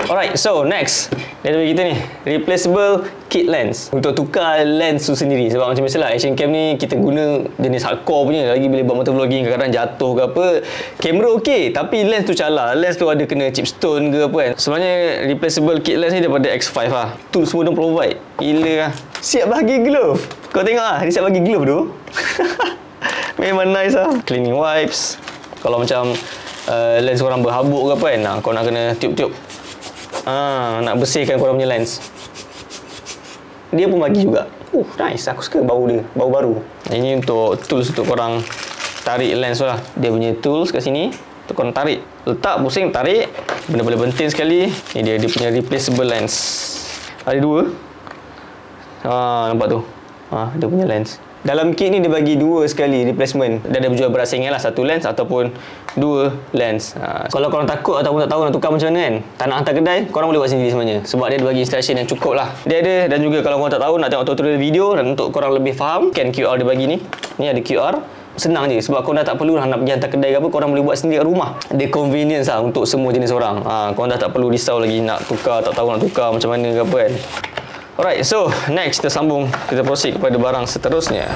Alright, so next dia bagi kita ni replaceable kit lens. Untuk tukar lens tu sendiri. Sebab macam biasalah action cam ni kita guna jenis hardcore punya. Lagi bila buat motovlogging kadang-kadang jatuh ke apa, kamera okey tapi lens tu calar. Lens tu ada kena chipstone ke apa kan. Sebenarnya replaceable kit lens ni daripada X5 lah. Tool semua dia provide. Gila lah. Siap bagi glove. Kau tengok lah, dia siap bagi glove tu. Memang nice lah. Cleaning wipes. Kalau macam lens korang berhabuk ke apa kan, kau nak kena tiup-tiup, nak bersihkan korang punya lens, dia pun bagi juga. Nice, aku suka bau dia, bau baru. Ini untuk tools untuk korang tarik lens tu lah. Dia punya tools kat sini untuk korang tarik, letak, pusing, tarik. Benda boleh bentin sekali. Ini dia punya replaceable lens. Ada dua. Nampak tu, dia punya lens. Dalam kit ni dia bagi dua sekali replacement. Dia ada berjual berasingan lah, satu lens ataupun dua lens. Kalau korang takut ataupun tak tahu nak tukar macam mana kan, tak nak hantar kedai, korang boleh buat sendiri sebenarnya. Sebab dia ada bagi instruction yang cukup lah. Dia ada, dan juga kalau korang tak tahu nak tengok tutorial video dan untuk korang lebih faham, scan QR dia bagi ni. Ni ada QR. Senang je sebab korang dah tak perlu nak pergi hantar kedai ke apa, korang boleh buat sendiri kat rumah. Dia convenience lah untuk semua jenis orang. Korang dah tak perlu risau lagi nak tukar, tak tahu nak tukar macam mana ke apa kan. Alright, so next kita sambung, kita proceed kepada barang seterusnya.